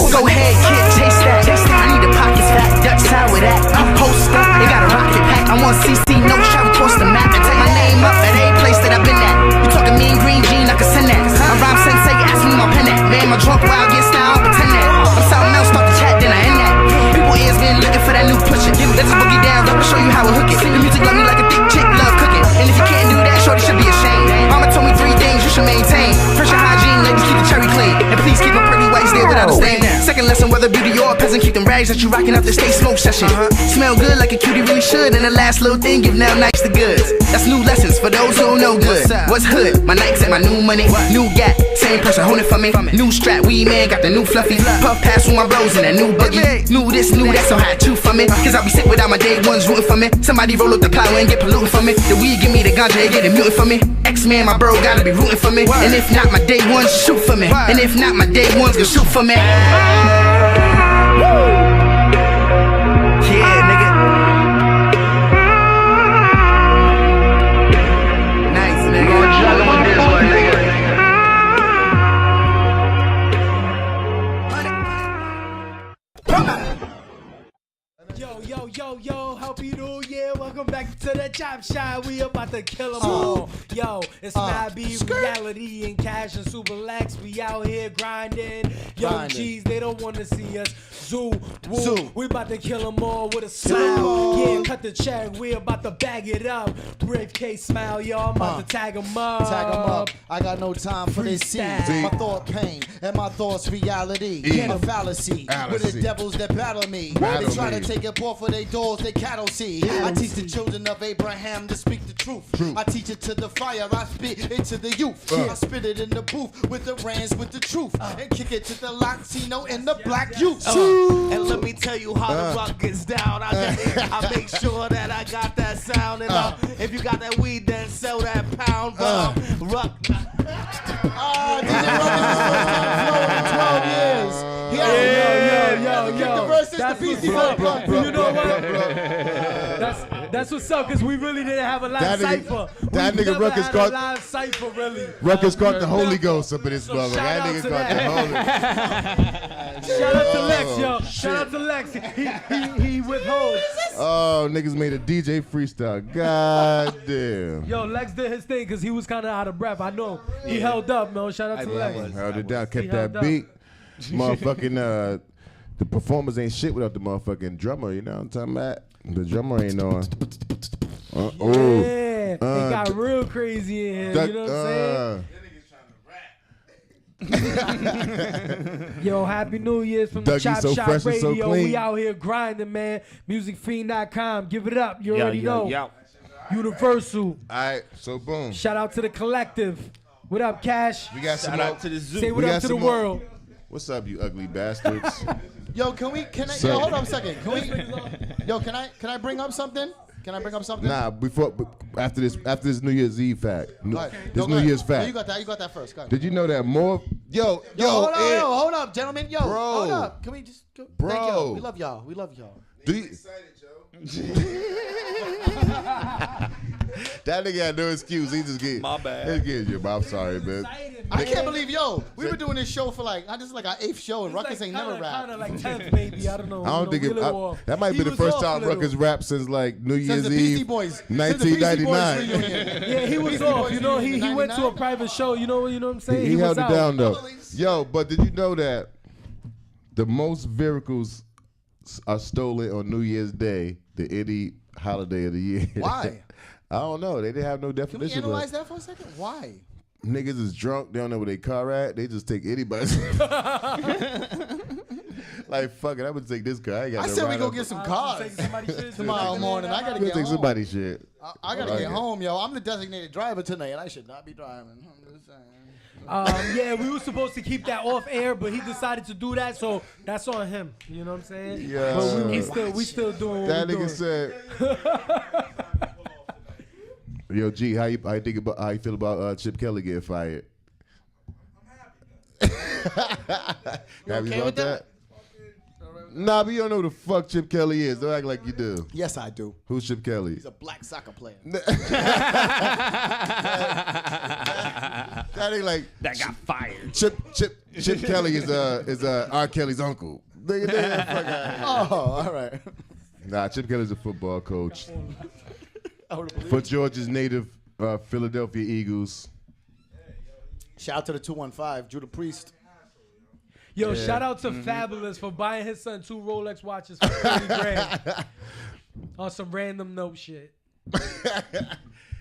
niggas. Go ahead, kid, taste that. I need the pockets fat, Dutch side with that. I'm post up, they got a rocket pack. I want CC, no travel across the map. And take my name up at every place that I've been at. You talking mean green jean, I can send that. I'm rhyme sensei, ask me my pen at. Man, my drunk wild get style, I'll pretend that. I'm something else, start the chat, then I end that. People ears been looking for that new pusher. Let's just boogie down, I'll show you how I hook it. The music love me like a thick chick, love cooking. And if you can't do that, shorty should be ashamed. Mama told me 3 things you should maintain. First your hygiene, ladies, keep the cherry clean. And please keep them pretty whites there without a stain. Second lesson, whether beauty or a peasant, keep them rags that you rocking up the stay smoke session. Smell good like a cutie really should. And the last little thing, give now nice the goods. That's new lessons for those who don't know good. What's hood? My Nikes and my new money. New gap, same person holding for me. New strap, weed man, got the new fluffy. Puff pass with my bros and that new boogie. New this, new that, so I had 2 for me. Cause I be sick without my day ones rooting for me. Somebody roll up the plow and get polluting for me. The weed give me the ganja, it get it mutant for me. X-Man, my bro, gotta be rooting for me. And if not, my day ones shoot for me. And if not, my day ones gonna shoot for me. Yeah, nigga. Nice, nigga. With this one, nigga. Yo, happy new year. Welcome back to the Chop Shop. We about to kill them all. Yo, it's Matt B, Reality, and Cash and Super Lex. We out here grinding. Young G's, they don't want to see us. Zoo, woo. We about to kill them all with a smile. Yeah, cut the check. We about to bag it up. Briefcase smile, yo. I'm about to tag them up. Tag them up. I got no time for this scene. My thought pain and my thoughts reality. A fallacy with the devils that battle me. They try to take it off of their doors, they cattle see. I teach the children of Abraham to speak the truth. I teach it to the fire, I spit it to the youth. I spit it in the booth with the rands with the truth. And kick it to the Latino and the black youth. And let me tell you how the rock gets down. I make sure that I got that sound. And if you got that weed, then sell that pound. Rock. DJ Ruckus is first time flowing in 12 years. Yo. The verse is the Beastie Boys. You know what? That's what's up, because we really didn't have a live cypher. That nigga Ruckus caught live cypher, really. Ruckus caught the Holy Ghost up in this mother. That nigga caught the Holy. Shout out to Lex, yo. Shout out to Lex. He withholds. Oh, niggas made a DJ freestyle. God damn. Yo, Lex did his thing because he was kind of out of breath. I know. He held up, man. Shout out to Lex. Held it down, kept that beat. Motherfucking, the performers ain't shit without the motherfucking drummer, you know what I'm talking about? The drummer ain't on. It got real crazy in here, you know what I'm saying? Yo, Happy New Year's from the Chop so Shop fresh and Radio. so clean. We out here grinding, man. MusicFiend.com. Give it up. You already know. Universal. All right, so boom. Shout out to the collective. What up, Cash? We got some out to the zoo. Say what up to the world. What's up, you ugly bastards? Yo, hold on a second. Can I bring up something? Nah, after this New Year's Eve fact. New Year's fact. You got that first. Go ahead. Did you know that more? Yo, hold up, gentlemen. Yo, bro, hold up. Can we just go? Bro. Thank you. We love y'all. Do you? That nigga had no excuse. He just get. My bad. He gives you, I'm sorry, man. I can't believe, we were doing this show for this is like our 8th show, and Ruckus ain't never rapped. Kind of like 10th, maybe. I don't know. I don't think that might be the first time Ruckus rapped since like New Year's the Eve, Beastie Boys. 1999. Yeah, he was off. You know, he went to a private show. You know what I'm saying? He held it down though. Yo, but did you know that the most vehicles are stolen on New Year's Day than any holiday of the year? Why? I don't know. They didn't have no definition. Can we analyze that for a second? Why? Niggas is drunk. They don't know where their car at. They just take anybody's. Like, fuck it. I'm going to take this car. I said we go get some cars tomorrow morning. I got to get home. Take somebody's shit. I got to get home, yo. I'm the designated driver tonight, and I should not be driving. I'm just saying. Yeah, we were supposed to keep that off air, but he decided to do that, so that's on him. You know what I'm saying? Yeah. But we still doing what that we nigga doing. said. Yo, G, how you feel about Chip Kelly getting fired? I'm happy. Happy okay about with that? Nah, but you don't know who the fuck Chip Kelly is. Don't act like you do. Yes, I do. Who's Chip Kelly? He's a black soccer player. That they like that got fired. Chip Kelly is R. Kelly's uncle. Oh, all right. Nah, Chip Kelly's a football coach for Georgia's native Philadelphia Eagles. Shout out to the 215, Judah Priest. Yo, shout out to Fabulous for buying his son 2 Rolex watches for 30 grand on some random note shit.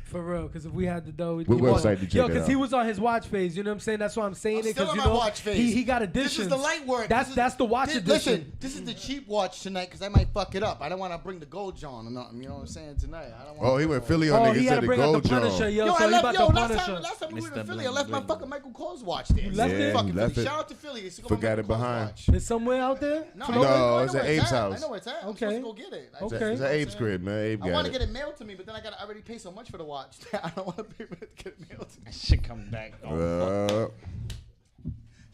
For real, because if we had the dough, What website did you check because that he out? was on his watch phase. You know what I'm saying? That's why I'm saying it. Still Because on you my know watch phase. he got This editions. is the light work. That's the watch edition. Listen, this is the cheap watch tonight because I might fuck it up. I don't want to bring the gold John or nothing. You know what I'm saying tonight? I don't wanna Oh, he went Philly on Oh, nigga he had said to the bring out gold the Punisher, John. yo. Yo, So I he left, about yo, the last Punisher. time we were in Mr. Philly, I left my Bling fucking Michael Kors watch there. You left it? Fucking left Philly. it. Shout out to Philly. It's Forgot it behind. It's somewhere out there. No, it's at Abe's house. I know where it's at. I'm Okay. supposed to go get it. Okay. It's at Abe's crib, man. Abe I got want to it. get it mailed to me, but then I got to already pay so much for the watch. I don't want to pay for it to get it mailed to me. Shit come back.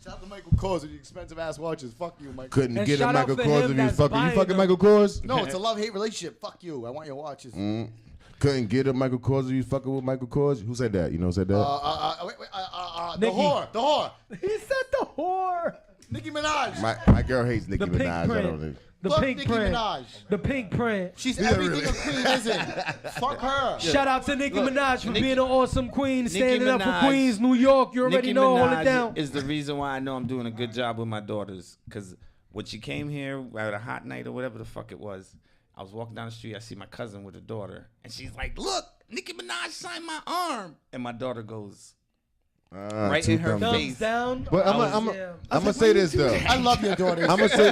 Shout out to Michael Kors with the expensive ass watches. Fuck you, Michael. Couldn't And get a shout out Michael for Kors him if you that's fucking. You buying fucking them. Michael Kors? No, it's a love-hate relationship. Fuck you. I want your watches. Couldn't get a Michael Kors if you fucking with Michael Kors? Who said that? You know who said that? The Nicki. whore. He said the whore. Nicki Minaj. My girl hates Nicki The pink Minaj. I print. don't think. The Fuck pink Nicki print. Minaj. The pink print. She's everything a queen isn't. Fuck her. Shout out to Nicki Minaj for Nicki- being an awesome queen, standing up for Minaj- Queens, New York. You already Nicki know, hold Minaj it down. is the reason why I know I'm doing a good job with my daughters. Because when she came here at a hot night or whatever the fuck it was, I was walking down the street. I see my cousin with a daughter, and she's like, "Look, Nicki Minaj signed my arm," and my daughter goes right two in her thumbs up. Thumbs face. down. But I'm gonna say this though. I love your daughters. I'm gonna say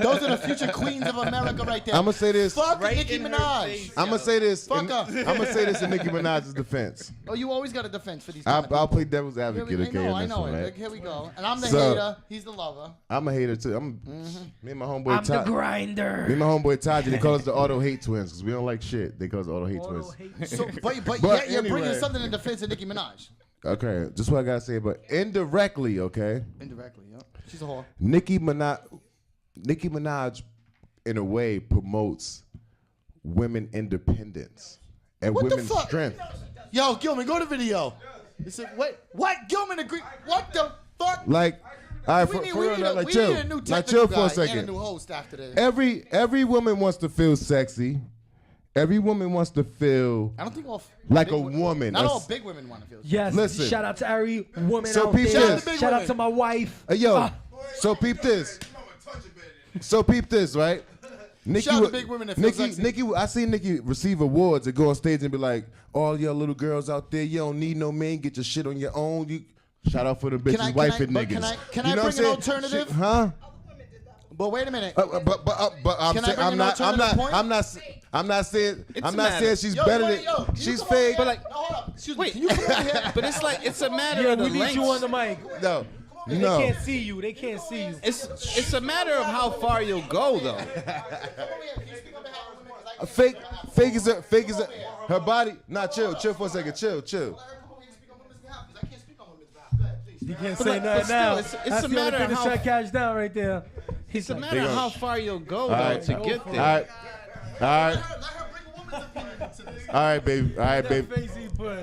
Those are the future queens of America right there. I'm gonna say this. Fuck Right Nicki in her Minaj. face. I'm gonna say this. Fuck in, her. I'm gonna say this in Nicki Minaj's defense. Oh, you always got a defense for these kind of I'll people. play devil's advocate. I Okay, know, in I this know one, it. right? Like, here we go. And I'm the So- hater. He's the lover. I'm a hater too. Me and my homeboy I'm the Taj. Me grinder. and my homeboy Taj. They call us the auto hate twins because we don't like shit. They call us the auto hate twins. So, but But yet you're bringing anyway. something in defense of Nicki Minaj. Okay, just what I gotta say. But indirectly, okay, Indirectly, yeah. She's a whore. Nicki Minaj, in a way, promotes women independence and What the women's fuck? strength. Yo, Gilman, go to video. He said, wait, what? Gilman agreed. What the fuck? Like, all right, we for need, real, we need, like we chill, need a new like technical chill for guy a second. and a new host after this. Every woman wants to feel sexy. Every woman wants to feel I don't think all like big a women- woman. Not all That's- big women want to feel. Yes. Listen. Shout out to every woman So out peep there. this. Shout out to my wife. Hey, yo, Ah. so peep this. So peep this, right? Nikki, Shout out to big women that feel sexy. Nikki, I seen Nikki receive awards and go on stage and be like, "All y'all little girls out there, you don't need no man. Get your shit on your own." You shout out for the bitches, I- wifing but niggas. can You I know bring what an I'm saying? alternative? Shit, huh? But wait a minute. But I'm Can I saying bring I'm an not alternative point? I'm not saying It's I'm a not matter. saying she's Yo, better wait, than yo, can you she's come over fake. here? No, hold up. Excuse me. Wait. Can you come over here? But it's like it's a matter Yeah, of the we need lengths. you on the mic. No, They no. can't see you. They can't see you. It's a matter of how far you'll go, though. Come over here. Can you speak on behalf of women? 'Cause I can't Fake is her body. Nah, chill for a second. Chill. Let her come over here and speak on women's behalf because I can't speak on women's behalf. Go ahead, please. You can't But say like- nothing but still, now. it's That's a the only matter thing of that's how- trying to catch down right there. It's a matter of how far you'll go, though, right. to get All there. right. All right. Let her bring a woman's opinion into this. All right, baby. All right, That baby. face he put. All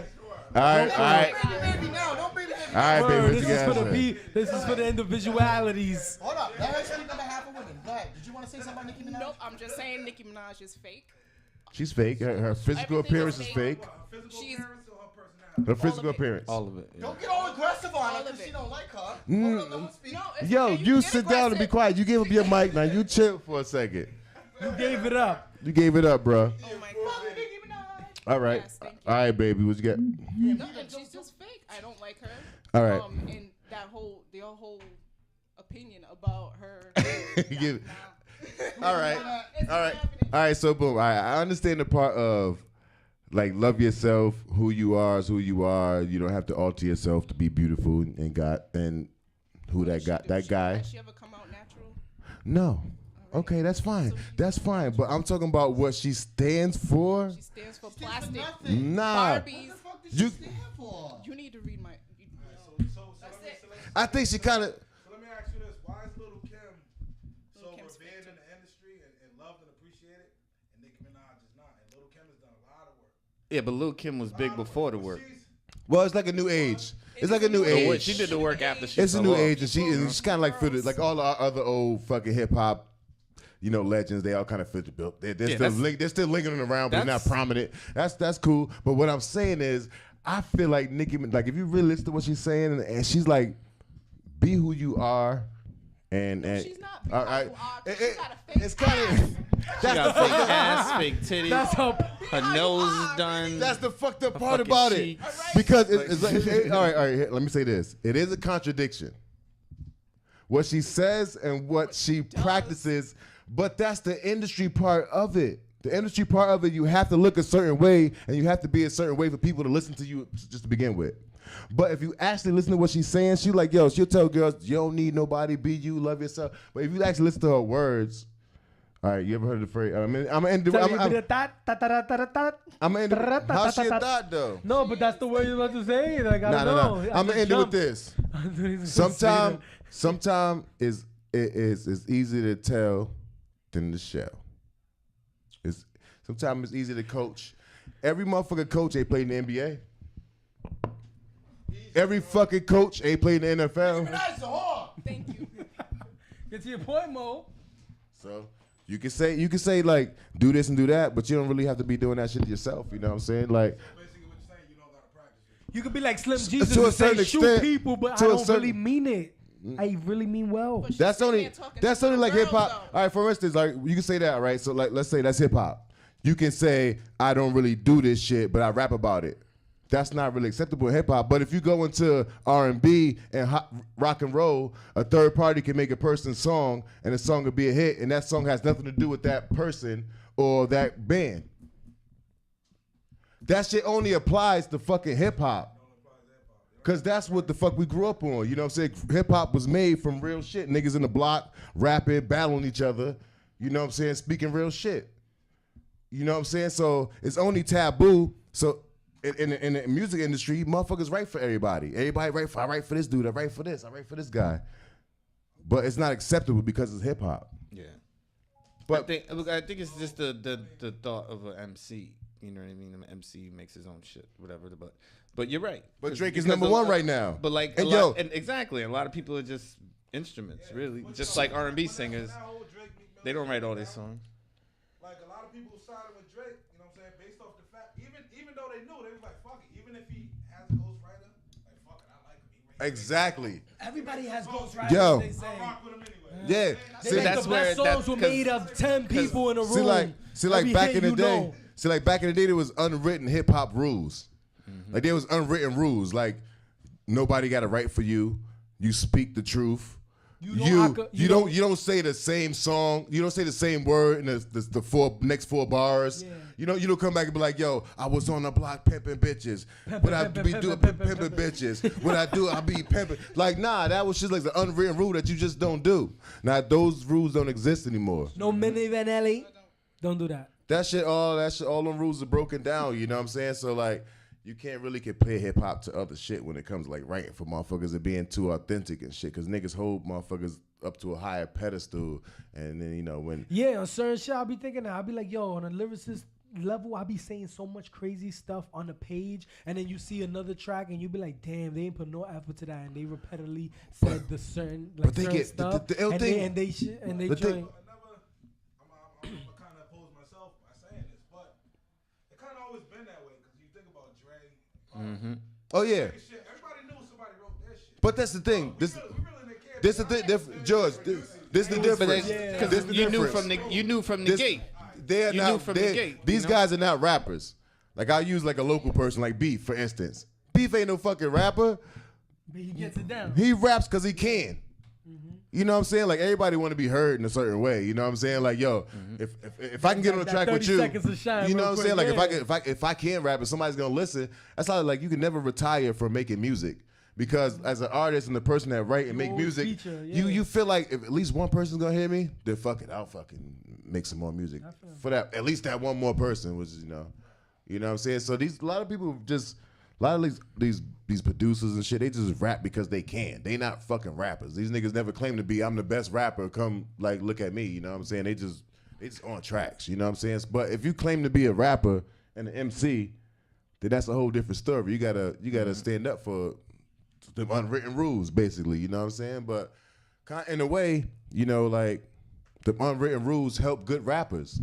right. All right. Baby, now. Don't be the baby. All right, baby. Word, What this you is for got the to say? this is for the individualities. Hold up. Let her speak on behalf of women. Go ahead. Did you want to say something about Nicki Minaj? Nope, I'm just saying Nicki Minaj is fake. She's fake. Her physical Everything appearance is is fake. She's Her physical it. appearance. All of it. Yeah. Don't get all aggressive on her All of because it. she don't like her. Hold up, don't speak. no. It's Yo, okay, you can sit get down and be aggressive. quiet. You gave up your mic now. You chill for a second. You gave it up. You gave it up, bro. Oh my god. Nicki Minaj. All right. Yes, thank you. All right, baby. What you got? No, and she's just fake. I don't like her. All right. And the whole opinion about her. Give- All right. It's All right. happening. All right. So boom. I understand the part of like love yourself. Who you are is who you are. You don't have to alter yourself to be beautiful and who that guy. That guy. Has she ever come out natural? No. Okay, that's fine. That's fine. But I'm talking about what she stands for. She stands for plastic. Nah. Barbies. You. You need to read my. I think she kind of. So let me ask you this: why is Little Kim so Lil' Kim's revered fake in the industry and loved and appreciated, and Nicki Minaj is not? And Little Kim has done a lot of work. Yeah, but Lil' Kim was big before the work. Well, it's like a new age. It's like a new age. She did the work after she. It's a fell new off. age, and she's kind of like fitted, like all our other old fucking hip hop, legends. They all kind of fit the bill. They're still lingering around, but they're not prominent. That's cool. But what I'm saying is, I feel like Nicki, like if you really listen to what she's saying, and she's like, be who you are. And She's not. She's got a fake it's kind of She got fake ass, fake titties. That's her. Her nose is done. that's the fucked up Her part fucking about it. cheeks. Because it's like, all right, here, let me say this. It is a contradiction. What she says and what she practices, but that's the industry part of it. The industry part of it, you have to look a certain way, and you have to be a certain way for people to listen to you just to begin with. But if you actually listen to what she's saying, she'll tell girls, you don't need nobody, be you, love yourself. But if you actually listen to her words, all right, you ever heard the phrase? I'm gonna end it. How's she a thought though? No, but that's the way you're about to say it. Like, I don't know. No. I'm gonna end it with this. Sometimes it's easier to tell than to show. Sometimes it's easier to coach. Every motherfucking coach ain't played in the NBA. Every fucking coach ain't played in the NFL. Thank you. Get to your point, Mo. So you can say like do this and do that, but you don't really have to be doing that shit yourself. You know what I'm saying? Like Basically, what you're saying, you don't gotta practice it. You could be like Slim Jesus to a and say certain shoot extent, people, but I to a don't really certain- mean it. I really mean well. But she's that's sitting only there talking that's to only little like hip girls, hop. though. All right, for instance, like you can say that, right? So like let's say that's hip hop. You can say I don't really do this shit, but I rap about it. That's not really acceptable in hip hop. But if you go into R&B and rock and roll, a third party can make a person's song, and the song will be a hit, and that song has nothing to do with that person or that band. That shit only applies to fucking hip hop. Cause that's what the fuck we grew up on. You know what I'm saying? Hip hop was made from real shit. Niggas in the block, rapping, battling each other. You know what I'm saying? Speaking real shit. You know what I'm saying? So it's only taboo. So in the music industry, motherfuckers write for everybody. Everybody write for, I write for this dude, I write for this, I write for this guy. But it's not acceptable because it's hip hop. Yeah. But I think it's just the thought of an MC. You know what I mean? An MC makes his own shit, whatever. But you're right. But Drake is Because number one right now. But like, And exactly, a lot of people are just instruments, really. Just like R&B singers, That whole Drake, Meek Mill they don't write all thing, these songs. Like a lot of people sided with Drake, you know what I'm saying, based off the fact, even though they knew, they was like, fuck it, even if he has a ghostwriter, like fuck it, I like him. He Exactly. Everybody has ghostwriters. Yo. They say. I rock with him anyway. Yeah. They See, think that's the where best songs were made of 10 people in a room. See, like Every back hit in the you day. know. See, like back in the day, there was unwritten hip hop rules. Like there was unwritten rules. Like nobody got to write for you. You speak the truth. You don't say the same song. You don't say the same word in the next four bars. Yeah. You don't come back and be like, yo, I was on the block pimping bitches. What I be doing pimping bitches. What I do, I be pimping. Like, nah, that was just like the unwritten rule that you just don't do. Now those rules don't exist anymore. No Mini Vanelli. Don't do that. That shit, all them rules are broken down. You know what I'm saying? So like, you can't really compare hip hop to other shit when it comes to like writing for motherfuckers and being too authentic and shit. Cause niggas hold motherfuckers up to a higher pedestal, and then when On certain shit, I'll be thinking that. I'll be like, yo, on a lyricist level, I'll be saying so much crazy stuff on the page, and then you see another track, and you be like, damn, they ain't put no effort to that, and they repetitively said the certain like but they certain get stuff, the ill and thing- they the join. thing- I'm kind of oppose myself by saying this, but it kind of always been that way because you think about Dre. oh yeah. Shit, everybody knew somebody wrote that shit. But that's the thing. We really didn't care. This is the thing, George. This is the difference. This is the You knew difference. from the gate. They're You not. knew from the gate, These you know? guys are not rappers. Like I'll use like a local person, like Beef, for instance. Beef ain't no fucking rapper. But he gets it down. He raps because he can. You know what I'm saying? Like everybody want to be heard in a certain way. You know what I'm saying? Like yo, if I can get on the That track 30 with you, seconds of shine you know real what I'm saying? quick, Like yeah. if I can rap and somebody's gonna listen, that's how like you can never retire from making music. Because as an artist and the person that write and make always music, feature, yeah. you feel like if at least one person's gonna hear me, then fuck it, I'll fucking make some more music for that. At least that one more person was, you know what I'm saying. So a lot of people just, a lot of these producers and shit, they just rap because they can. They not fucking rappers. These niggas never claim to be, I'm the best rapper. Come like look at me. You know what I'm saying? They just on tracks. You know what I'm saying? But if you claim to be a rapper and an MC, then that's a whole different story. You gotta stand up for the unwritten rules, basically. You know what I'm saying? But in a way, you know, like the unwritten rules help good rappers.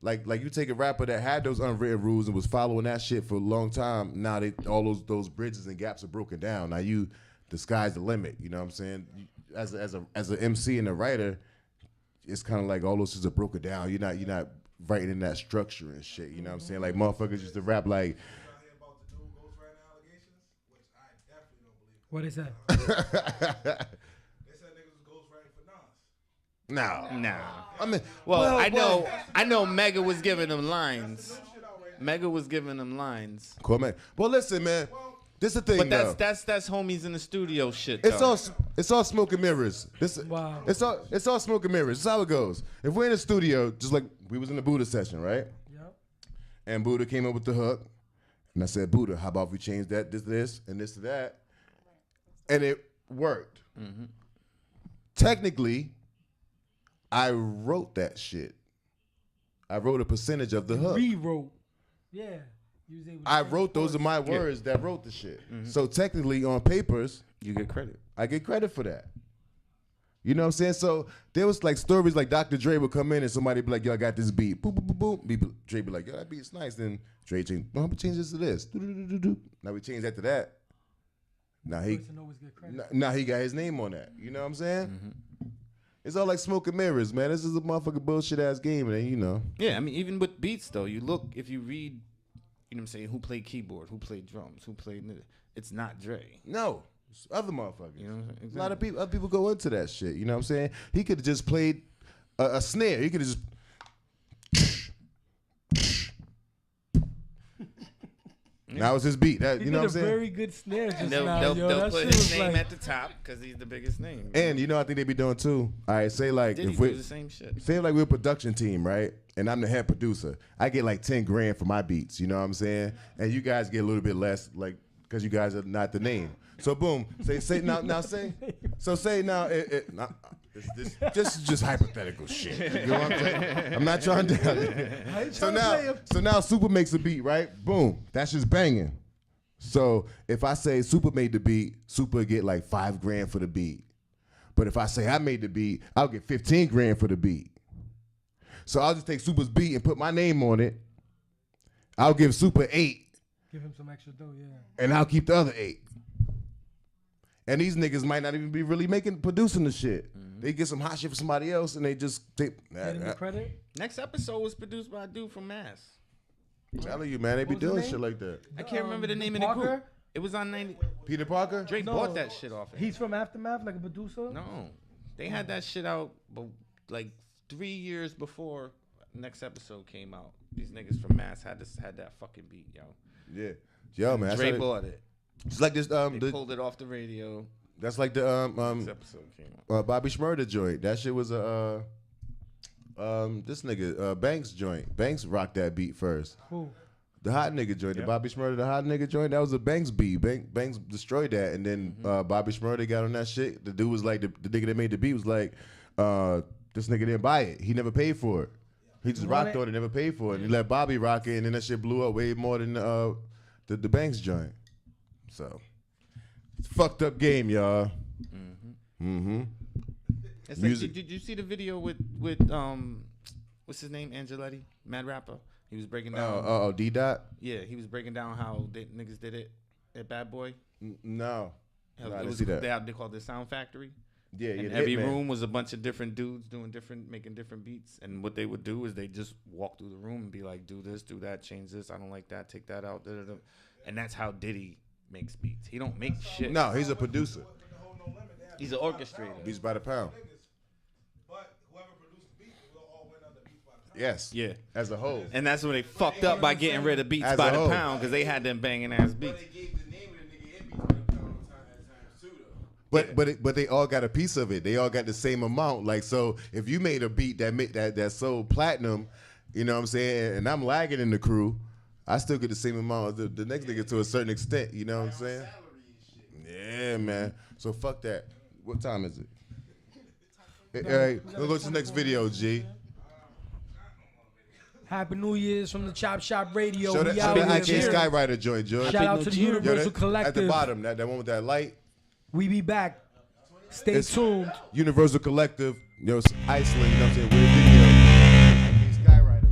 Like you take a rapper that had those unwritten rules and was following that shit for a long time. Now all those bridges and gaps are broken down. Now the sky's the limit. You know what I'm saying? As an MC and a writer, it's kind of like all those shits are broken down. You're not writing in that structure and shit. You know what I'm saying? Like motherfuckers used to rap like. What is that? They said niggas was ghostwriting for Nas. No. I mean, well, I know Mega was giving them lines. Mega was giving them lines. Cool, man. Well, listen, man. This is the thing, But that's homies in the studio shit. It's though. all smoke and mirrors. Wow. It's all smoke and mirrors. This is how it goes. If we're in the studio, just like we was in the Buddha session, right? Yep. And Buddha came up with the hook, and I said, Buddha, how about if we change that, this, and this to that, and it worked. Mm-hmm. Technically, I wrote that shit. I wrote a percentage of the hook. Rewrote. Yeah. You was able to I change wrote those chords. are my words that wrote the shit. So technically, on papers, You get credit. I get credit for that. You know what I'm saying? So there was like stories like Dr. Dre would come in and somebody be like, yo, I got this beat. Boom, boom, boom, boom. Dre be like, yo, that beat's nice. Then Dre changed, well, I'm gonna change this to this. Do-do-do-do-do. Now we change that to that. Now Person always get credit. now he got his name on that. You know what I'm saying? It's all like smoke and mirrors, man. This is a motherfucking bullshit ass game, and you know. Yeah, I mean, even with beats though, if you read, you know what I'm saying, who played keyboard, who played drums, who played, it's not Dre. No. It's other motherfuckers. You know what I'm saying? A lot of people, other people go into that shit. You know what I'm saying? He could have just played a snare. He could have just. That was his beat. That, He you know did what I'm a saying? very good snare just And now, they'll yo. That put shit his was name like, at the top because he's the biggest name. And you know, I think they be doing too. All right, say like Diddy if we do the same shit. say like we're a production team, right? And I'm the head producer. I get like 10 grand for my beats. You know what I'm saying? And you guys get a little bit less, like because you guys are not the name. So boom, say now say. So say now this is just hypothetical shit. You know what I'm saying? I'm not trying to. So now Super makes a beat, right? Boom, that's just banging. So if I say Super made the beat, Super get like 5 grand for the beat. But if I say I made the beat, I'll get 15 grand for the beat. So I'll just take Super's beat and put my name on it. I'll give Super 8. give him some extra dough, yeah. And I'll keep the other 8. And these niggas might not even be really producing the shit. They get some hot shit for somebody else, and they just take. Get him the credit. Next episode was produced by a dude from Mass. Telling you, man, they be What was the doing name? shit like that. I can't remember the name of the Parker? group. It was on 90. Peter Parker. Drake No. bought that shit off it. He's from Aftermath, like a producer. No, they had that shit out, but like 3 years before next episode came out. These niggas from Mass had that fucking beat, yo. Yeah, yo, man. Dre That's bought it. it's like this. They pulled it off the radio. That's like the This episode came out. Bobby Shmurda joint. That shit was a this nigga Banks joint. Banks rocked that beat first. Who? The hot nigga joint, the Bobby Shmurda, the hot nigga joint, that was a Banks beat. Banks destroyed that, and then Bobby Shmurda got on that shit. The dude was like, the nigga that made the beat was like, this nigga didn't buy it. He never paid for it. He just rocked on it, never paid for it. And he let Bobby rock it, and then that shit blew up way more than the Banks joint. So, it's a fucked up game, y'all. It's Music. like, did you see the video with what's his name, Angeletti, Mad Rapper? He was breaking down. D Dot? Yeah, he was breaking down how niggas did it at Bad Boy. No. It No, I didn't was see that. They called it Sound Factory. Yeah, And yeah. every Hitman. room was a bunch of different dudes making different beats. And what they would do is they just walk through the room and be like, do this, do that, change this. I don't like that, take that out. Da, da, da. And that's how Diddy makes beats. He don't make shit. No, he's a producer. He's an orchestrator. Beats by the pound. But whoever produced the beat, we'll all win under beats by the pound. Yes. Yeah. As a whole. And that's when they fucked up by getting rid of beats As by a the whole. pound because they had them banging ass beats. They gave the name of the nigga and beats by the pound at times too, though. But they all got a piece of it. They all got the same amount. Like, so if you made a beat that sold platinum, you know what I'm saying, and I'm lagging in the crew, I still get the same amount as the next nigga to a certain extent. You know what I'm saying? Yeah, man. So fuck that. What time is it? All right, we'll go to the next video, G. Happy New Year's from the Chop Shop Radio. Show We that out IK here. Skywriter joint, George. Shout out to the Universal At the Collective. bottom, that one with that light. We be back. Stay It's tuned. Universal Collective, Iceland, you know what I'm saying? Weird video. IK Skywriter.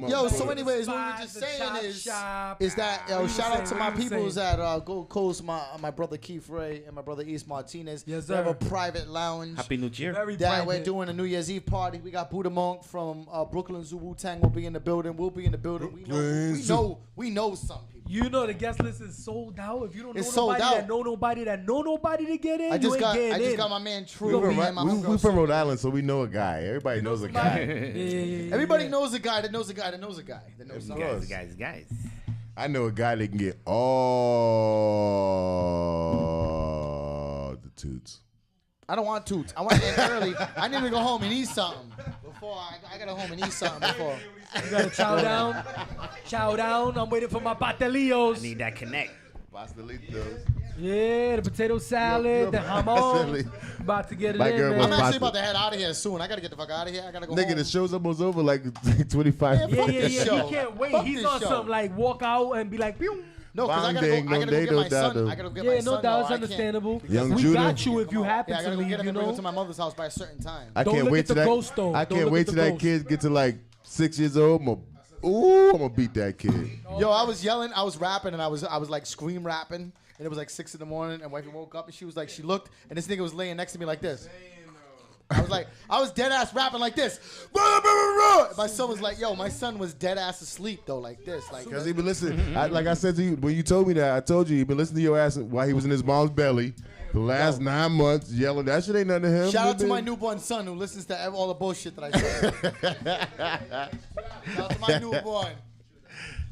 Yo, so anyways, what we were just saying is that, yo, shout out to my peoples at Gold Coast, my brother Keith Ray and my brother East Martinez. Yes, They have sir. a private lounge. Happy New Year. Very That we're private. doing a New Year's Eve party. We got Buddha Monk from Brooklyn Zoo Wu-Tang will be in the building. We'll be in the building. We know some people. You know the guest list is sold out. If you don't know It's sold nobody out. that know nobody to get in, I you just ain't got getting in. my man True. We and my We homegirl from Sue. Rhode Island, so we know a guy. Everybody knows a guy. Yeah. Everybody knows a guy that knows a guy that knows a guy that knows someone. Guys. I know a guy that can get all the toots. I don't want toots. I want to end early. I need to go home and eat something before I gotta go home and eat something before. You gotta chow down. Chow down. I'm waiting for my patelillos. I need that connect. Pastelitos. Yeah, the potato salad, the jamon. About to get it My in, girl man. was I'm actually pasta. about to head out of here soon. I gotta get the fuck out of here. I gotta go Nigga, home. the show's almost over like 25 Yeah, Yeah, fuck yeah, this yeah. show. He can't wait. Fuck He's this on show. something like walk out and be like, pew. No, because I Bang, gotta dang, go no, get they my don't son. doubt I gotta go get Yeah, my no son. doubt. though. It's I can't- understandable. Young We Judah. got you if you happen Yeah, I to gotta go leave, get him you and bring him know. to my mother's house by a certain time. I Don't can't look wait at the till that. ghost, though. I Don't can't look wait at till the that ghost. kid get to like 6 years old. I'm gonna beat that kid. Yo, I was yelling, I was rapping, and I was like scream rapping, and it was like 6 in the morning, and wifey woke up, and she was like, she looked, and this nigga was laying next to me like this. I was dead ass rapping like this. My son was like, yo, my son was dead ass asleep though, like this, like. Cause he been listening. Like I said to you when you told me that, I told you he been listening to your ass while he was in his mom's belly the last 9 months, yelling. That shit ain't nothing to him. Shout out to my newborn son who listens to all the bullshit that I say. Shout out to my newborn.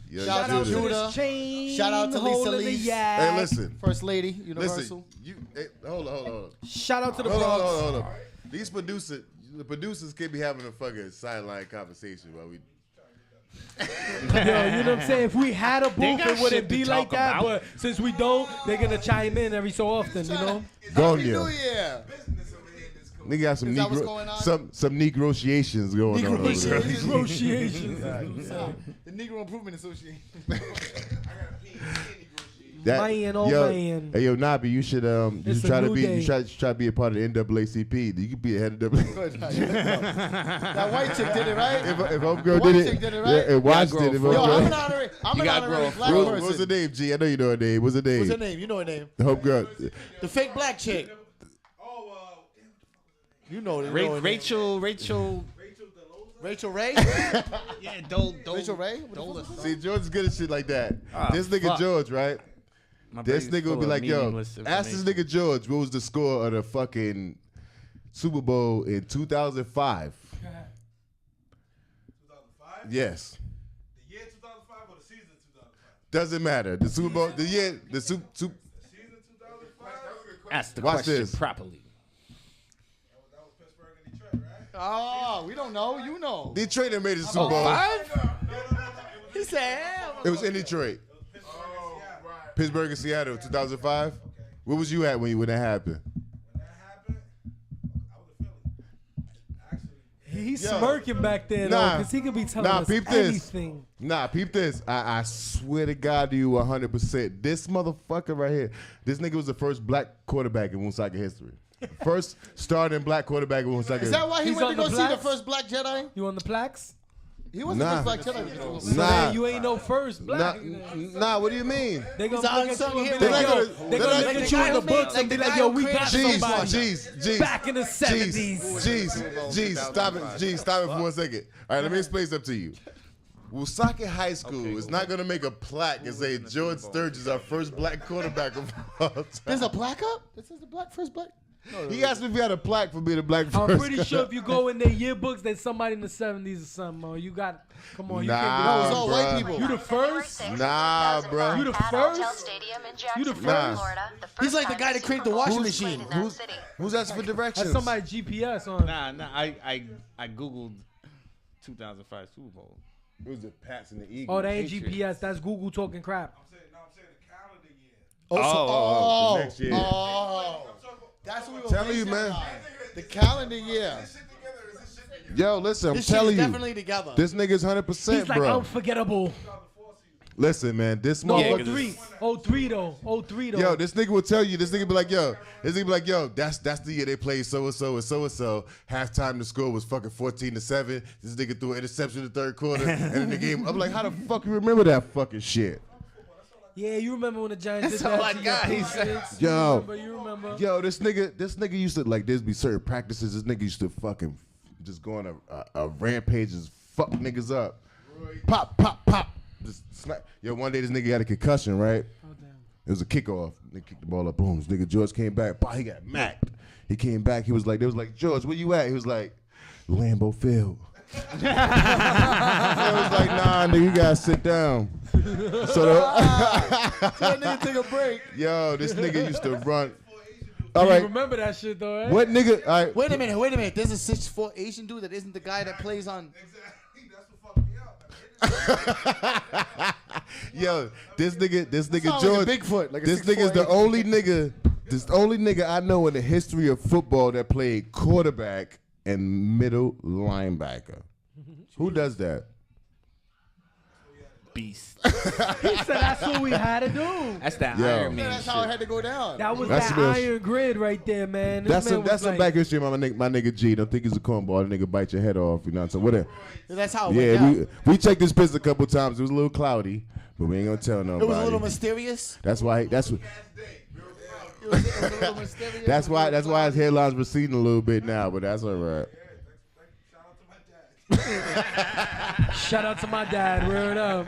Yo, Shout out to Judah. Chain Shout out to Lisa holding the Lees. yak. Hey, listen. First Lady, Universal. Listen. Hold on. Shout out to the Hold Bronx. on. These producers can't be having a fucking sideline conversation while we. Yo, you know what I'm saying? If we had a They booth, got it wouldn't shit to be like talk that. about. But since we don't, they're gonna chime in every so often, you know? Go New on, Year. Nigga got some Is that what's going on? some negotiations going on. over there. Negotiations. The Negro Improvement Association. Man, oh man. Hey yo, Nabi, you should It's a try to new be day. you try to be a part of the NAACP. You could be the head of the. That white chick did it, right? If homegirl white did chick it, did it, right? yeah, and Watch grow did it. for Yo, it. I'm Homegirl. an honorary, I'm an gotta honorary grow black What person. was her name, G? I know you know her name. What's her name? What's her name? You know her name. The homegirl. The fake black chick. You know it. Rachel. Rachel Ray? Yeah, Rachel Ray? What the fuck was that? See, George is good at shit like that. Ah, This nigga fuck. George, right? My This brain's nigga will full be of like, yo, meaningless ask this information. nigga George what was the score of the fucking Super Bowl in 2005. 2005? Yes. The year 2005 or the season 2005? Doesn't matter. The Super Bowl, the year, the Super. The season 2005? Ask the Watch question this. properly. That was Pittsburgh and Detroit, right? Oh, we don't know. You know. Detroit that made the Super Bowl. He said, hell. It was in Detroit. Pittsburgh and Seattle, 2005. Where was you at when that happened? When that happened, I was in Philly. Actually, He's Yo. smirking back there, though, Nah. because he could be telling Nah, us peep this. anything. Nah, peep this. I swear to God to you 100%. This motherfucker right here, this nigga was the first black quarterback in Woonsocket history. First starting black quarterback in Woonsocket Is history. that why he He's went on to go the see the plaques? first black Jedi? You on the plaques? He was Nah. the first black Jedi. So Nah. then you ain't no first black. Nah, what do you mean? They gonna He's an look at unsung you and be hero. like, yo, They're they not gonna gonna- look at you in the books and be like, yo, we got Jeez, somebody. jeez. Back in the 70s. Jeez, stop it for 1 second. All right, let me explain something to you. Woonsocket High School is not going to make a plaque and say George Sturgis is our first black quarterback of all time. There's a plaque up? This is the first black? He asked me if he had a plaque for being a black first. I'm pretty sure if you go in their yearbooks, there's somebody in the 70s or something. Oh, you got, come on, you Nah, can't No, it's be all bruh. white people. You the first? Nah, bruh. You the At Hotel first? Stadium in You the Jacksonville, first? Florida. The He's first like the time guy that Super created the Bowl washing was played machine. in that city. Who's asking for directions? That's somebody GPS on. Nah, I googled 2005 Super Bowl. It was the Pats and the Eagles. Oh, that ain't Patriots. GPS. That's Google talking crap. I'm saying the calendar year. the next year. That's what we were Telling you, basing man. on. The calendar year. Yo, listen, I'm This shit is telling you. definitely together. This nigga's 100%, He's like bro. unforgettable. Listen, man, this No, Yeah, motherfucker. 'cause 03 though. 03 though. Yo, this nigga will tell you. This nigga be like, yo, that's the year they played so and so. Halftime the score was fucking 14-7. This nigga threw an interception in the third quarter, and in the game, I'm like, how the fuck you remember that fucking shit? Yeah, you remember when the Giants That's did all that I to your got, he Patriots? Yo. You remember? Yo, this nigga used to like. There'd be certain practices. This nigga used to fucking just go on a rampage, just fuck niggas up. Pop. Just smack. Yo, one day this nigga got a concussion, right? Oh, damn. It was a kickoff. They kicked the ball up. Boom. This nigga George came back. Bah, he got macked. He came back. He was like, they was like, George, where you at? He was like, Lambeau Field. I was like, nah, nigga, you gotta sit down. So That nigga take a break. yo, this nigga used to run. You All right, remember that shit though, right? what nigga? All right, Wait a minute. There's a 6'4" Asian dude that isn't the guy that plays on. Exactly. That's what fucked me up. yo, this nigga Sound George. like a Bigfoot, like a this 6'4" nigga's the Asian. only nigga. This only nigga I know in the history of football that played quarterback and middle linebacker. Who does that? Beast. He said that's what we had to do. That's that Yo. Iron Man That's how it shit. had to go down. That was That's that real iron grid right there, man. This That's man was that's like, some back history, my nigga G. Don't think he's a cornball. The nigga bite your head off. You know what I'm saying? Whatever. That's how it Yeah, went down. we checked this piss a couple times. It was a little cloudy, but we ain't gonna tell nobody. It was a little mysterious. That's why. That's It was a little mysterious. that's why his hairline's receding a little bit now. But that's all right. Shout out to Shout out to my dad. Word up.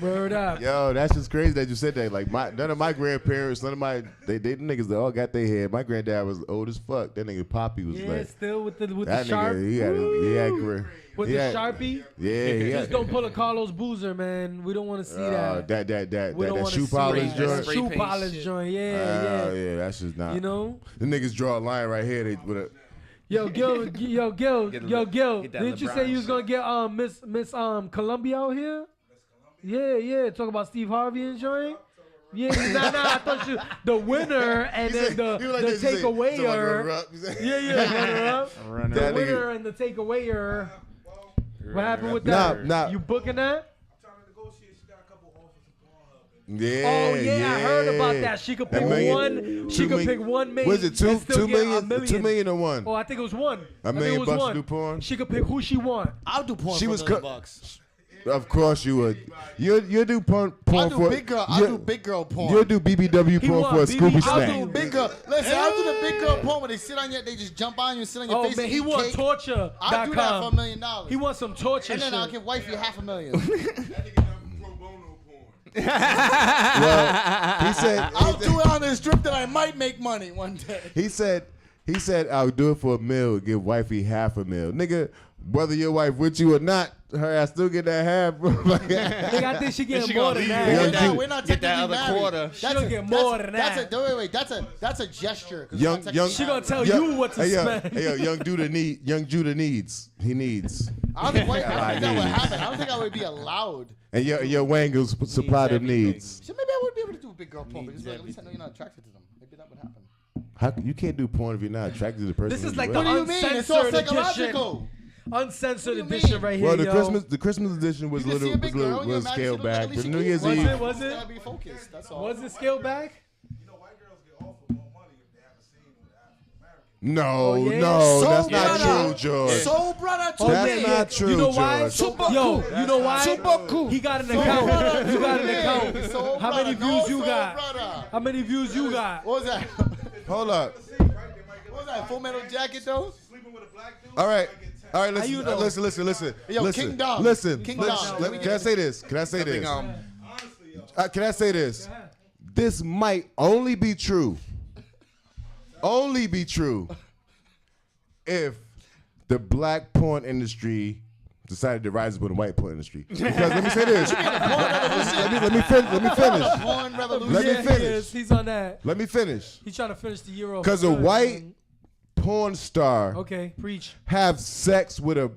Word up. Yo, that's just crazy that you said that. Like none of my grandparents, none of my they niggas, they all got their head. My granddad was old as fuck. That nigga Poppy was Yeah, like still with the that sharp. nigga. He had With he the had- Sharpie. Yeah, he Just had, don't pull a Carlos Boozer, man. We don't want to see that. We don't that wanna shoe see polish that. joint. That Spray shoe paint polish shit. joint. Yeah. Yeah, that's just not. You know? the niggas draw a line right here. They with a. Yo, Gil. Get that Didn't you say LeBron you was gonna get Miss Columbia out here? Yeah. Talk about Steve Harvey and joint. Yeah, nah. I thought you the winner and then the takeawayer. Runner up. The That winner nigga. and the takeawayer. What happened with that? Nah. You booking that? I'm trying to negotiate. She got a couple offers from Pornhub. Yeah. Oh yeah, I heard about that. She could pick $1 million. one. She could pick one million. Was it and still $2 get million? $2 million or one? Oh, I think it was one. $1 million bucks to do porn? She could pick who she want. I'll do porn She for was $1 million co- bucks. Of course you would. You do porn I'll for do big girl. I'll do big girl porn. You'll do BBW He porn want for a BB Scooby I'll snack. I'll do big girl. Listen, I'll do the big girl porn where they sit on you, they just jump on you and sit on your Oh face. man, and he eat want cake. torture.com. I'll do that for $1 million. He wants some torture And then I'll shit. give wifey $500,000. That nigga done pro bono porn. Well, he said I'll do it on this strip that I might make money one day. he said I'll do it for $1 million, give wifey $500,000. Nigga, whether your wife with you or not, her ass still get that half. Nigga, I think she getting more than Young that. G- We're not Get that technically other married. quarter. She gonna get more than that. Wait. That's a gesture. 'cause Young- we're not young- She technically gonna married. tell you what to Hey, spend. yo, young Judah needs. He needs. I don't think that would needs. happen. I don't think I would be allowed. And your Wangles supply them needs. So maybe I would be able to do a big girl porn, but just like, at least I know you're not attracted to them. Maybe that would happen. How you can't do porn if you're not attracted to the person? This is who like you the with. What do you mean? It's all uncensored edition. psychological. Uncensored What do you edition mean? right here, Well, yo. the Christmas edition was You can see a big girl, and you're was mad scaled she look like back, Alicia but New Keys. Year's Was Eve. it? Was it? Gotta be focused. That's all. Was it scaled back? You know, white girls get offered more money if they have a scene with African American. No, yeah? no, So that's not brother. true, George. So brother, to That's me. not true, You know why? George. Super Yo, cool. you know why? Super cool. He got an So account. brother, You got to an me. account. So How many brother, views no you so got? brother. How many views you got? What was that? Hold up. What was that? Full Metal Jacket though? Sleeping with a black dude. All right. I get 10. All right, How you know? listen. Yo, listen. King Dom. Listen. King Listen. Dom. Let me- Can I say this? Can I say this? Honestly, yo. Can I say this? This might only be true. Only be true if the black porn industry decided to rise above the white porn industry. Because let me say this. let me finish. Porn revolution. Let me Yeah, he finish. is. He's on that. Let me finish. He's trying to finish the year off. Because a good, white man. porn star Okay, preach. have sex with a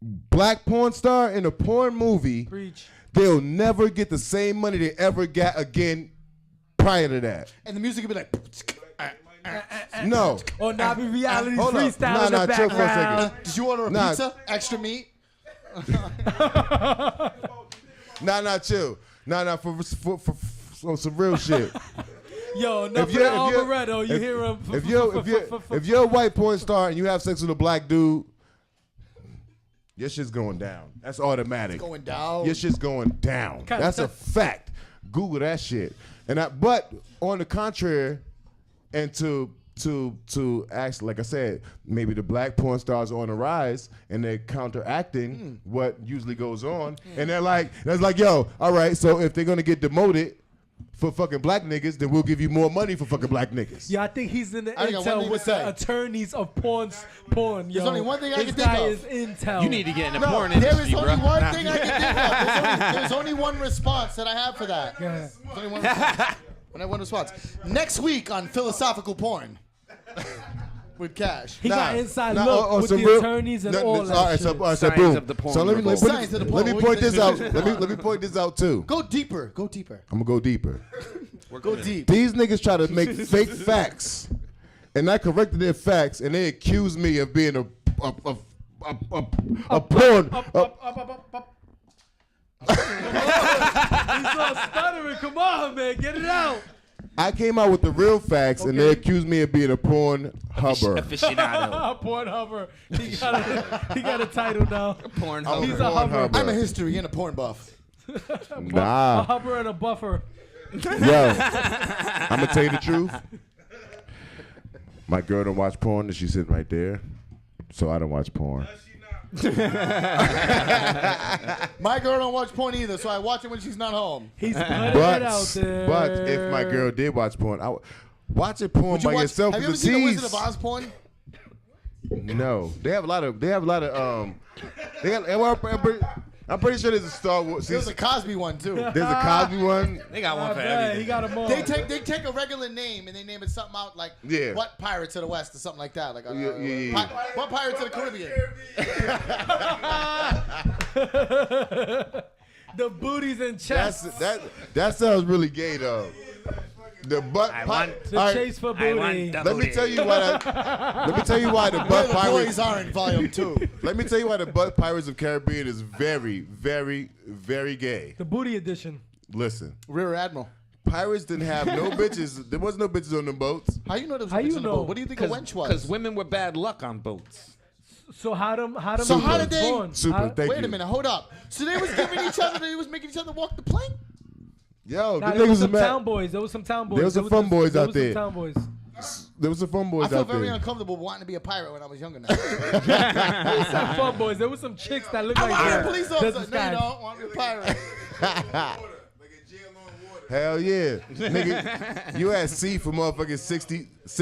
black porn star in a porn movie, Preach. they'll never get the same money they ever got again prior to that. And the music would be like. No. Or Nabi reality Hold up. freestyle in the chill for a background. second. Did you order a Nah. pizza? Extra meat? Chill. For some real shit. Yo, enough If for you're- that if you're- Alvaretto. You hear him? If you're a white porn star and you have sex with a black dude, your shit's going down. That's automatic. Going down. Your shit's going down. That's a fact. Google that shit. But on the contrary, and to act like I said, maybe the black porn stars are on the rise and they're counteracting what usually goes on, and they're like, yo, all right, so if they're gonna get demoted for fucking black niggas, then we'll give you more money for fucking black niggas. Yeah, I think he's in the I got one intel thing with to the say. attorneys of porn. Yo. There's only one thing I This can think guy of. is intel. You need to get in the No, porn there industry, is only bro. one thing I can think of. There's only one response that I have for that. Yeah. There's only one response. When I one response. Next week on philosophical porn with Cash. He got inside Nah, look on with some the real- attorneys and No, all all that right, shit. so Science boom. of the porn So let me world. Science of the porn. let me What point you this think? out. Let me point this out too. Go deeper. Go deeper. I'm gonna go deeper. Go deep. These niggas try to make fake facts, and I corrected their facts, and they accuse me of being a porn. He's all stuttering. Come on, man. Get it out. I came out with the real facts, and they accused me of being a porn hubber. Aficionado. Porn hover. He got a title now. Porn I'm He's hover. a hover. I'm a history and a porn buff. A Nah, hover and a buffer. yo, I'm gonna tell you the truth. My girl don't watch porn, and she's sitting right there, so I don't watch porn. Does she not? My girl don't watch porn either, so I watch it when she's not home. He's putting it out there. But if my girl did watch porn, watching porn by yourself have is you ever a seen the tease. Wizard of Oz porn? No, they have a lot of. I'm pretty sure there's a Star Wars. There's a Cosby one too. There's a Cosby one. They got one for He everything. got them all. They take a regular name and they name it something out like what Pirates of the West or something like that. Like what Pirates of the Caribbean? The booties and chests. That sounds really gay though. The butt The chase for booty. Let me tell you why. Let me tell you why the butt The pirates boys are in volume 2. Let me tell you why the butt Pirates of Caribbean is very, very, very gay. The booty edition. Listen, Rear Admiral. pirates didn't have no bitches. There was no bitches on the boats. How you know there was How bitches you on the know? boat? What do you think a wench was? Because women were bad luck on boats. So how them So how did they- born? Super. Thank Wait you. a minute, hold up. So they was giving each other, they was making each other walk the plank? Yo, Nah, the there was niggas some mad. town boys. There was some town boys. There was some fun boys out there. Some town boys. There was some fun boys I feel out very there. uncomfortable wanting to be a pirate when I was younger now. There was some fun boys. There was some chicks that looked like I'm a that. police That's officer. this No, you guy. don't want to be a pirate. Hell yeah, nigga, you at sea for motherfucking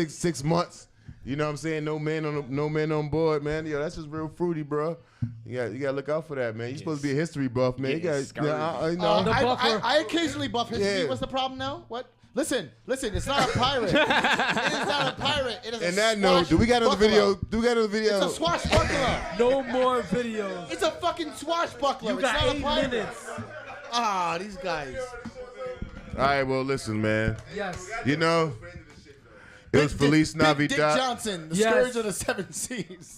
6 months. You know what I'm saying? No man on board, man. Yo, that's just real fruity, bro. You gotta look out for that, man. You're supposed to be a history buff, man. You got, you know. The buffer. I occasionally buff history. Yeah. What's the problem now? What? Listen. It's not a pirate. It is not a pirate. It is And a that note, do we got another video? Do we got another video? It's a swashbuckler. No more videos. It's a fucking swashbuckler. You It's got not a 8 pirate. minutes. Ah, these guys. All right, well, listen, man. Yes. You know, it was Feliz Big Dick Navidad. Johnson, the Yes. scourge of the 7 seas.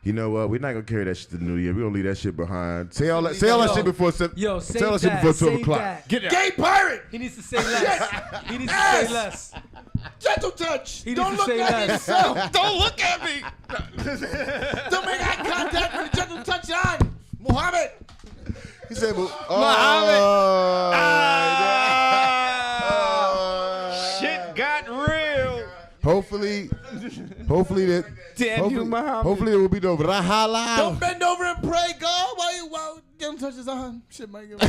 You know what? We're not gonna carry that shit to the new year. We're gonna leave that shit behind. Say all that shit before Yo, say all save that shit that. before 12 Save o'clock. that. Get out. Gay pirate. He needs to say less. He needs to say less. Gentle touch. He Don't needs to look say at less. yourself. Don't look at me. Don't make eye contact with the gentle touch on. Muhammad. He said, well, Shit got real. Hopefully that. Damn you, Muhammad. Hopefully there will be no rahala. Don't bend over and pray, God. While gentle touch is on. Shit might get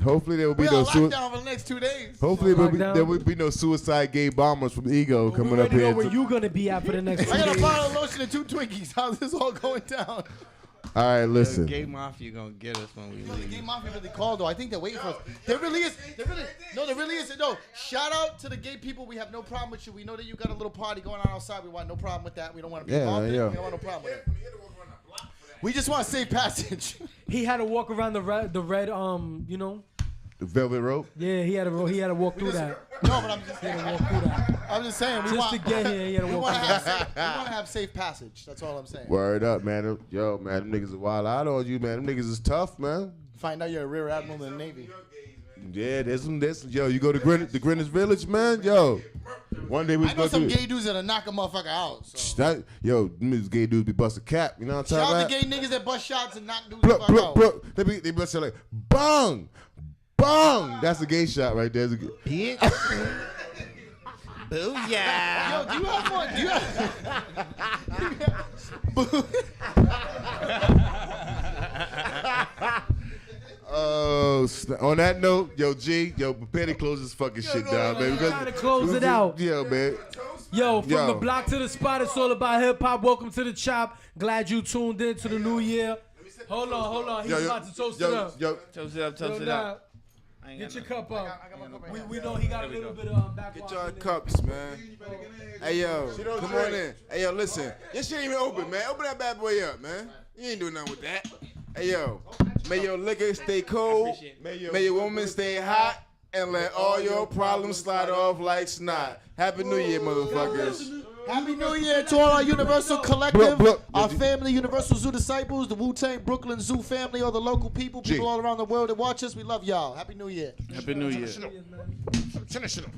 Hopefully there will be We no on suicide. lockdown for the next 2 days. Hopefully Lockdown. there will be no suicide gay bombers from Ego We coming up already know here. where you gonna be at for the next 2 I got a days. bottle of lotion and 2 Twinkies. How's this all going down? All right, listen. Gay mafia gonna get us when we The leave. gay mafia really called though. I think they're waiting for us. There really is. There really is. No, shout out to the gay people. We have no problem with you. We know that you got a little party going on outside. We want no problem with that. We don't want to be involved in it. yeah. We don't want no problem with it. We just want safe passage. He had to walk around the red, you know. The velvet rope. Yeah, he had to walk through that. No, but I'm just He had saying. to walk through that. I'm just saying. We Just want, to get here, he had to we walk want through that. to have safe passage. That's all I'm saying. Word up, man. Yo, man, them niggas are wild out on you, man. Them niggas is tough, man. Find out you're a rear admiral in the Navy. Yeah, there's some. Yo, you go to the Greenwich Village, man. Yo, one day we I know go some to gay dudes that'll knock a motherfucker out. So. that. Yo, them niggas gay dudes be busting cap. You know what I'm Shout talking out about? to gay niggas that bust shots and knock dudes the Blup, fuck blup, out. blup. They bust like bong, bong. That's a gay shot right there. Bitch. Booyah. Yo, do you have one? Do you have? On that note, yo, G, prepare to close this fucking shit down, man. Trying to close it out. Yeah, man. Yo, from Yo. the block to the spot, it's all about hip hop. Welcome to the Chopp. Glad you tuned in to the new year. Hold on. He's about to toast it up. Toast it up, Yo, toast it nah, up. Get your cup up. We know he got a little bit of backwash. Get y'all in there. cups, man. Hey, yo, come on in. Hey, yo, listen. Your shit ain't even open, man. Open that bad boy up, man. You ain't doing nothing with that. Hey, yo, may your liquor stay cold. May your woman stay hot. And let all your problems slide off like snot. Happy New Year, motherfuckers. Happy New Year to all our Universal Collective, Blup. our family, Universal Zoo disciples, the Wu-Tang Brooklyn Zoo family, all the local people, people all around the world that watch us. We love y'all. Happy New Year. Happy New Year. Finish it up.